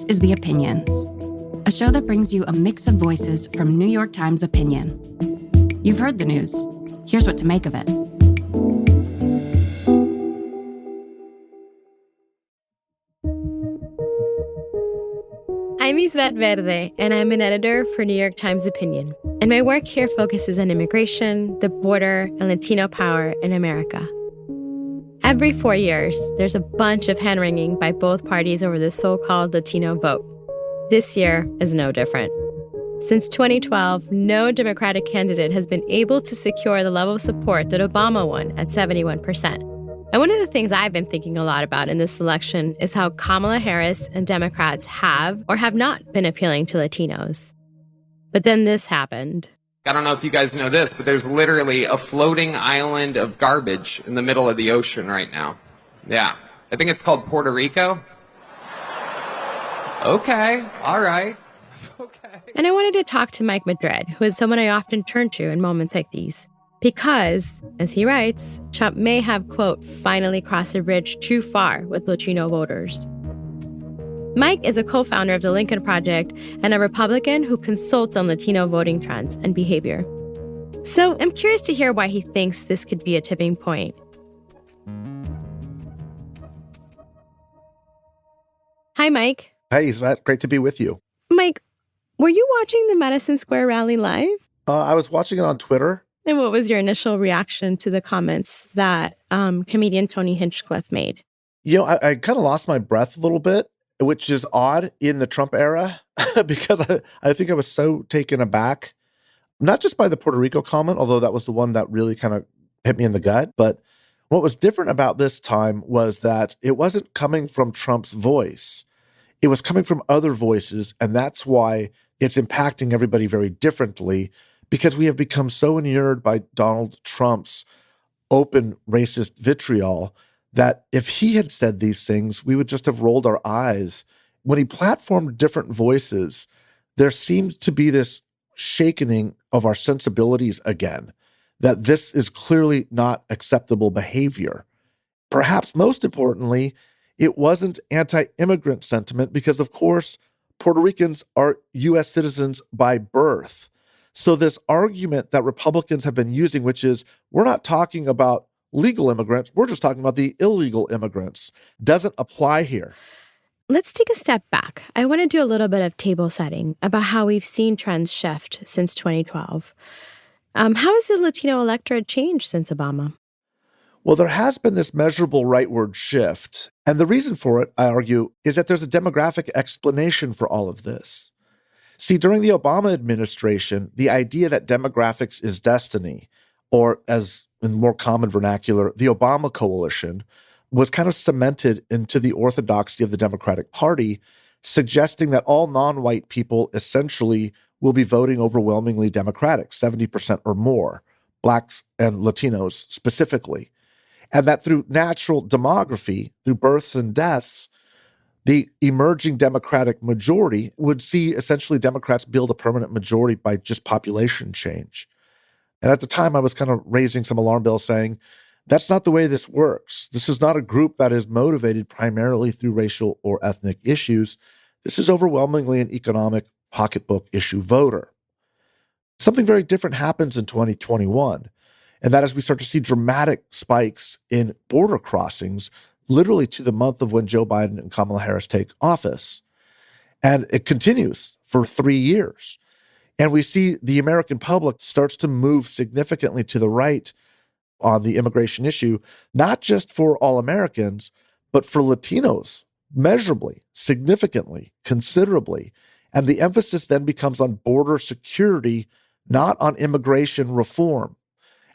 is The Opinions, a show that brings you a mix of voices from New York Times Opinion. You've heard the news. Here's what to make of it. I'm Isvett Verde, and I'm an editor for New York Times Opinion. And my work here focuses on immigration, the border, and Latino power in America. Every 4 years, there's a bunch of hand-wringing by both parties over the so-called Latino vote. This year is no different. Since 2012, no Democratic candidate has been able to secure the level of support that Obama won at 71%. And one of the things I've been thinking a lot about in this election is how Kamala Harris and Democrats have or have not been appealing to Latinos. But then this happened. I don't know if you guys know this, but there's literally a floating island of garbage in the middle of the ocean right now. Yeah. I think it's called Puerto Rico. Okay. All right. Okay. And I wanted to talk to Mike Madrid, who is someone I often turn to in moments like these. Because, as he writes, Trump may have, quote, finally crossed a bridge too far with Latino voters. Mike is a co-founder of the Lincoln Project and a Republican who consults on Latino voting trends and behavior. So I'm curious to hear why he thinks this could be a tipping point. Hi, Mike. Hey, Isvett. Great to be with you. Mike, were you watching the Madison Square rally live? I was watching it on Twitter. And what was your initial reaction to the comments that comedian Tony Hinchcliffe made? You know, I kind of lost my breath a little bit, which is odd in the Trump era because I think I was so taken aback, not just by the Puerto Rico comment, although that was the one that really kind of hit me in the gut. But what was different about this time was that it wasn't coming from Trump's voice. It was coming from other voices. And that's why it's impacting everybody very differently, because we have become so inured by Donald Trump's open racist vitriol that if he had said these things, we would just have rolled our eyes. When he platformed different voices, there seemed to be this shakening of our sensibilities again, that this is clearly not acceptable behavior. Perhaps most importantly, it wasn't anti-immigrant sentiment because, of course, Puerto Ricans are U.S. citizens by birth. So this argument that Republicans have been using, which is we're not talking about legal immigrants, we're just talking about the illegal immigrants, doesn't apply here. Let's take a step back. I want to do a little bit of table setting about how we've seen trends shift since 2012. How has the Latino electorate changed since Obama? Well, there has been this measurable rightward shift. And the reason for it, I argue, is that there's a demographic explanation for all of this. See, during the Obama administration, the idea that demographics is destiny, or as in more common vernacular, the Obama coalition, was kind of cemented into the orthodoxy of the Democratic Party, suggesting that all non-white people essentially will be voting overwhelmingly Democratic, 70% or more, Blacks and Latinos specifically. And that through natural demography, through births and deaths, the emerging Democratic majority would see essentially Democrats build a permanent majority by just population change. And at the time, I was kind of raising some alarm bells saying, that's not the way this works. This is not a group that is motivated primarily through racial or ethnic issues. This is overwhelmingly an economic pocketbook issue voter. Something very different happens in 2021, and that is we start to see dramatic spikes in border crossings, literally to the month of when Joe Biden and Kamala Harris take office. And it continues for 3 years. And we see the American public starts to move significantly to the right on the immigration issue, not just for all Americans, but for Latinos, measurably, significantly, considerably. And the emphasis then becomes on border security, not on immigration reform.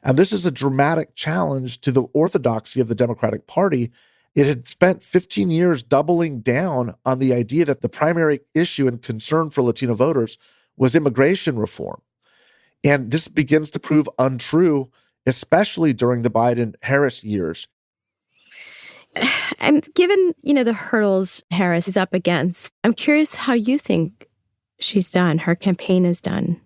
And this is a dramatic challenge to the orthodoxy of the Democratic Party. It had spent 15 years doubling down on the idea that the primary issue and concern for Latino voters was immigration reform. And this begins to prove untrue, especially during the Biden-Harris years. And given, the hurdles Harris is up against, I'm curious how you think she's done, her campaign has done.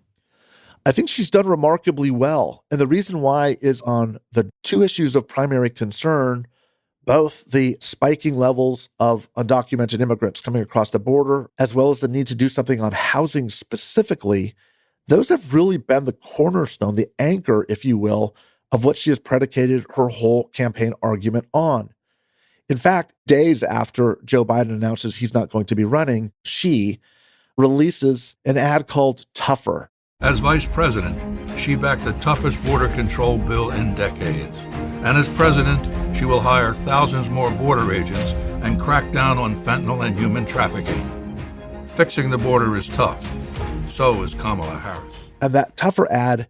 I think she's done remarkably well. And the reason why is on the two issues of primary concern, Both the spiking levels of undocumented immigrants coming across the border, as well as the need to do something on housing specifically, those have really been the cornerstone, the anchor, if you will, of what she has predicated her whole campaign argument on. In fact, days after Joe Biden announces he's not going to be running, she releases an ad called Tougher. As vice president, she backed the toughest border control bill in decades. And as president, she will hire thousands more border agents and crack down on fentanyl and human trafficking. Fixing the border is tough. So is Kamala Harris. And that Tougher ad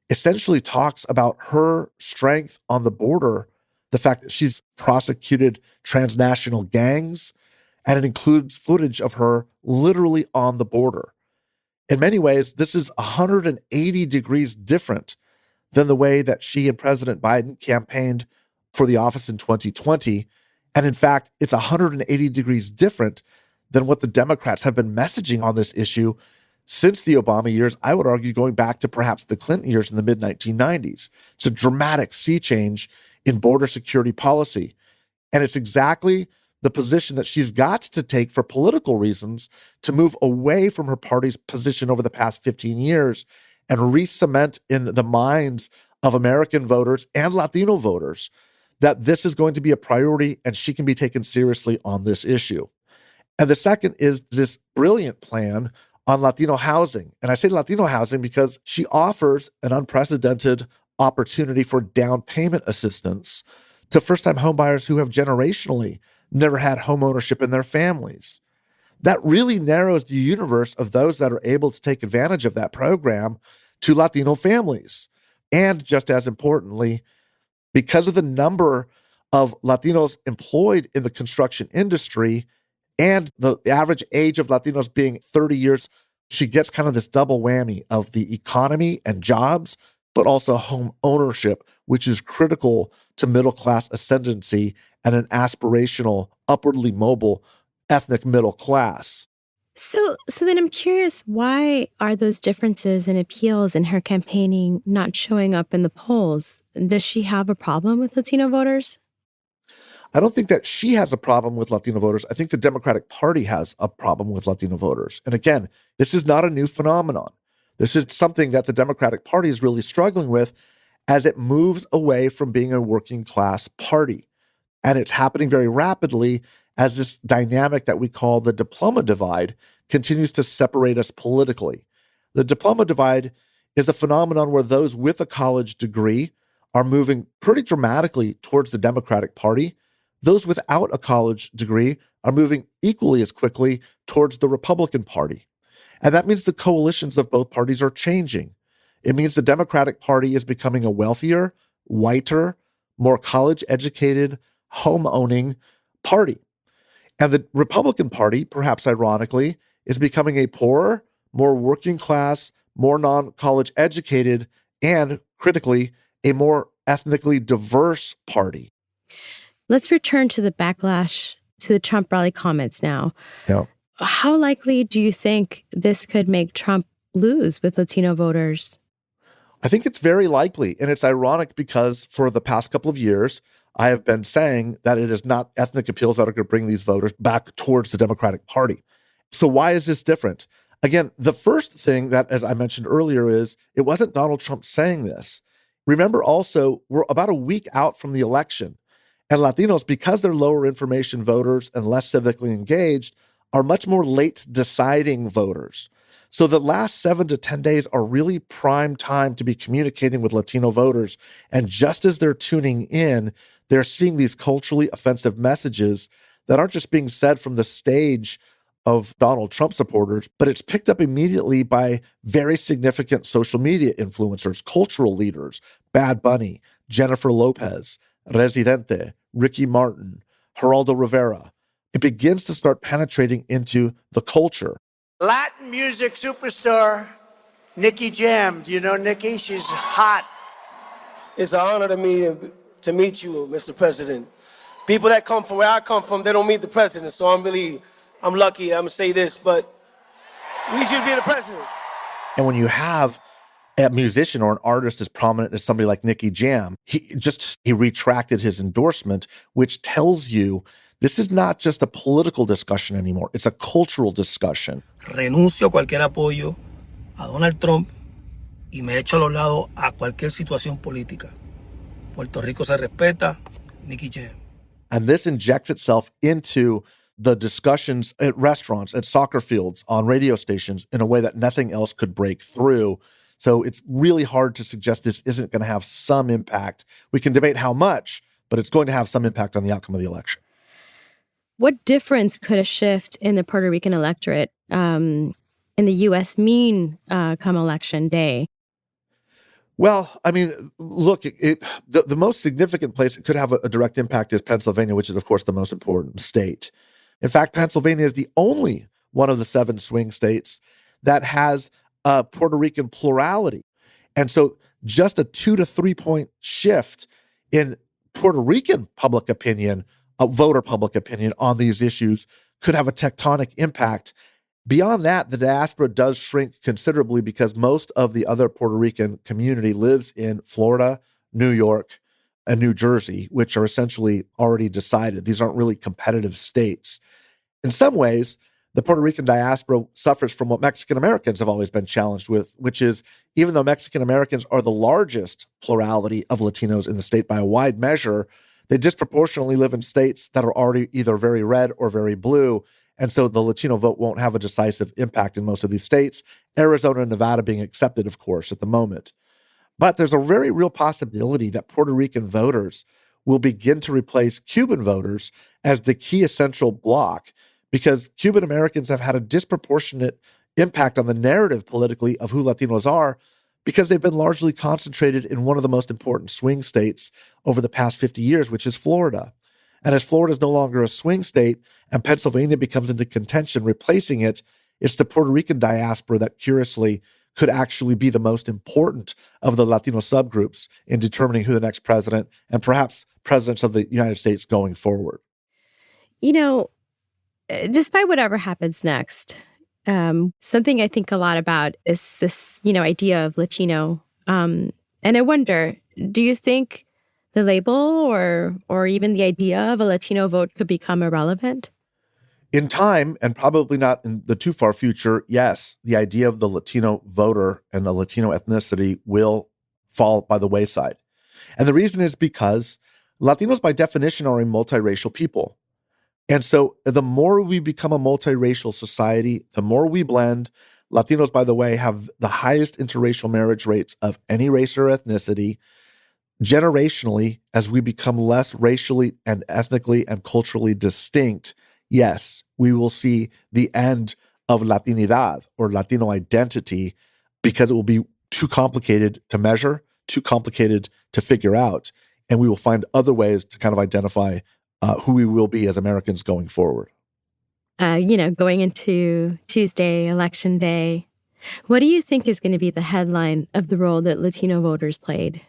essentially talks about her strength on the border, the fact that she's prosecuted transnational gangs, and it includes footage of her literally on the border. In many ways, this is 180 degrees different than the way that she and President Biden campaigned for the office in 2020. And in fact, it's 180 degrees different than what the Democrats have been messaging on this issue since the Obama years, I would argue going back to perhaps the Clinton years in the mid-1990s. It's a dramatic sea change in border security policy. And it's exactly the position that she's got to take for political reasons to move away from her party's position over the past 15 years and re-cement in the minds of American voters and Latino voters that this is going to be a priority and she can be taken seriously on this issue. And the second is this brilliant plan on Latino housing. And I say Latino housing because she offers an unprecedented opportunity for down payment assistance to first-time homebuyers who have generationally never had home ownership in their families. That really narrows the universe of those that are able to take advantage of that program to Latino families. And just as importantly, because of the number of Latinos employed in the construction industry and the average age of Latinos being 30 years, she gets kind of this double whammy of the economy and jobs, but also home ownership, which is critical to middle-class ascendancy and an aspirational, upwardly mobile ethnic middle class. So then I'm curious, why are those differences in appeals in her campaigning not showing up in the polls? Does she have a problem with Latino voters? I don't think that she has a problem with Latino voters. I think the Democratic Party has a problem with Latino voters. And again, this is not a new phenomenon. This is something that the Democratic Party is really struggling with as it moves away from being a working class party. And it's happening very rapidly as this dynamic that we call the diploma divide continues to separate us politically. The diploma divide is a phenomenon where those with a college degree are moving pretty dramatically towards the Democratic Party. Those without a college degree are moving equally as quickly towards the Republican Party. And that means the coalitions of both parties are changing. It means the Democratic Party is becoming a wealthier, whiter, more college-educated, home-owning party. And the Republican Party, perhaps ironically, is becoming a poorer, more working class, more non-college educated, and critically, a more ethnically diverse party. Let's return to the backlash to the Trump rally comments now. Yeah. How likely do you think this could make Trump lose with Latino voters? I think it's very likely. And it's ironic because for the past couple of years, I have been saying that it is not ethnic appeals that are going to bring these voters back towards the Democratic Party. So why is this different? Again, the first thing that, as I mentioned earlier, is it wasn't Donald Trump saying this. Remember also, we're about a week out from the election. And Latinos, because they're lower information voters and less civically engaged, are much more late deciding voters. So the last 7 to 10 days are really prime time to be communicating with Latino voters. And just as they're tuning in, they're seeing these culturally offensive messages that aren't just being said from the stage of Donald Trump supporters, but it's picked up immediately by very significant social media influencers, cultural leaders, Bad Bunny, Jennifer Lopez, Residente, Ricky Martin, Geraldo Rivera. It begins to start penetrating into the culture. Latin music superstar Nicky Jam. Do you know Nicky? She's hot. It's an honor to me to meet you, Mr. President. People that come from where I come from, they don't meet the president, so I'm lucky. I'm gonna say this, but we need you to be the president. And when you have a musician or an artist as prominent as somebody like Nicky Jam, he retracted his endorsement, which tells you this is not just a political discussion anymore. It's a cultural discussion. Renuncio a cualquier apoyo a Donald Trump y me echo a los lados a cualquier situación política. Puerto Rico se respeta, Nicky Jam. And this injects itself into the discussions at restaurants, at soccer fields, on radio stations in a way that nothing else could break through. So it's really hard to suggest this isn't going to have some impact. We can debate how much, but it's going to have some impact on the outcome of the election. What difference could a shift in the Puerto Rican electorate in the U.S. mean come election day? Well, I mean, look, the most significant place it could have a direct impact is Pennsylvania, which is, of course, the most important state. In fact, Pennsylvania is the only one of the 7 swing states that has a Puerto Rican plurality. And so just a 2 to 3 point shift in Puerto Rican public opinion, voter public opinion on these issues could have a tectonic impact. Beyond that, the diaspora does shrink considerably because most of the other Puerto Rican community lives in Florida, New York, and New Jersey, which are essentially already decided. These aren't really competitive states. In some ways, the Puerto Rican diaspora suffers from what Mexican Americans have always been challenged with, which is even though Mexican Americans are the largest plurality of Latinos in the state by a wide measure, they disproportionately live in states that are already either very red or very blue. And so the Latino vote won't have a decisive impact in most of these states, Arizona and Nevada being accepted, of course, at the moment. But there's a very real possibility that Puerto Rican voters will begin to replace Cuban voters as the key essential bloc, because Cuban Americans have had a disproportionate impact on the narrative politically of who Latinos are because they've been largely concentrated in one of the most important swing states over the past 50 years, which is Florida. And as Florida is no longer a swing state and Pennsylvania becomes into contention replacing it, it's the Puerto Rican diaspora that curiously could actually be the most important of the Latino subgroups in determining who the next president and perhaps presidents of the United States going forward. You know, despite whatever happens next, something I think a lot about is this, idea of Latino. And I wonder, do you think the label or even the idea of a Latino vote could become irrelevant? In time, and probably not in the too far future, yes, the idea of the Latino voter and the Latino ethnicity will fall by the wayside. And the reason is because Latinos, by definition, are a multiracial people. And so the more we become a multiracial society, the more we blend. Latinos, by the way, have the highest interracial marriage rates of any race or ethnicity. Generationally, as we become less racially and ethnically and culturally distinct, yes, we will see the end of Latinidad or Latino identity because it will be too complicated to measure, too complicated to figure out, and we will find other ways to kind of identify who we will be as Americans going forward. Going into Tuesday, Election Day, what do you think is going to be the headline of the role that Latino voters played?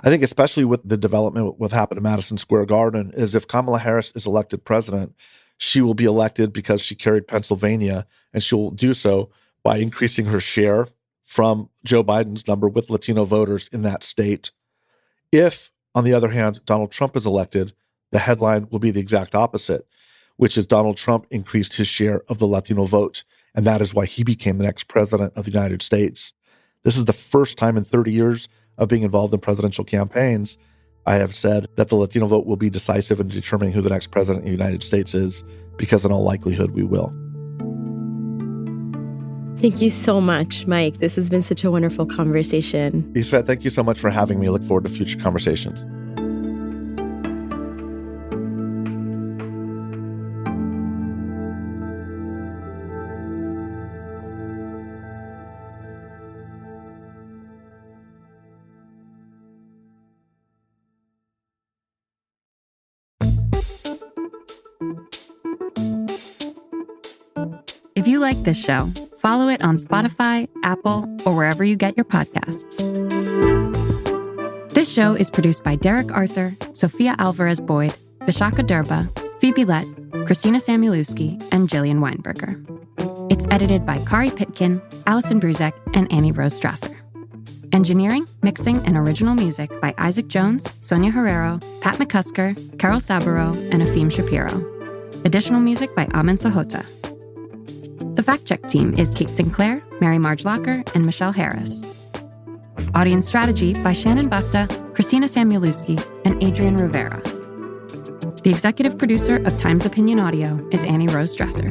I think especially with the development, what happened at Madison Square Garden, is if Kamala Harris is elected president, she will be elected because she carried Pennsylvania, and she'll do so by increasing her share from Joe Biden's number with Latino voters in that state. If, on the other hand, Donald Trump is elected, the headline will be the exact opposite, which is Donald Trump increased his share of the Latino vote, and that is why he became the next president of the United States. This is the first time in 30 years of being involved in presidential campaigns, I have said that the Latino vote will be decisive in determining who the next president of the United States is, because in all likelihood we will. Thank you so much, Mike. This has been such a wonderful conversation. Isvett, thank you so much for having me. I look forward to future conversations. If you like this show, follow it on Spotify, Apple, or wherever you get your podcasts. This show is produced by Derek Arthur, Sophia Alvarez-Boyd, Vishaka Durba, Phoebe Lett, Christina Samuelewski, and Jillian Weinberger. It's edited by Kari Pitkin, Allison Bruzek, and Annie Rose Strasser. Engineering, mixing, and original music by Isaac Jones, Sonia Herrero, Pat McCusker, Carol Saburo, and Afim Shapiro. Additional music by Amin Sahota. The fact-check team is Kate Sinclair, Mary Marge Locker, and Michelle Harris. Audience strategy by Shannon Busta, Christina Samuelewski, and Adrian Rivera. The executive producer of Times Opinion Audio is Annie Rose Dresser.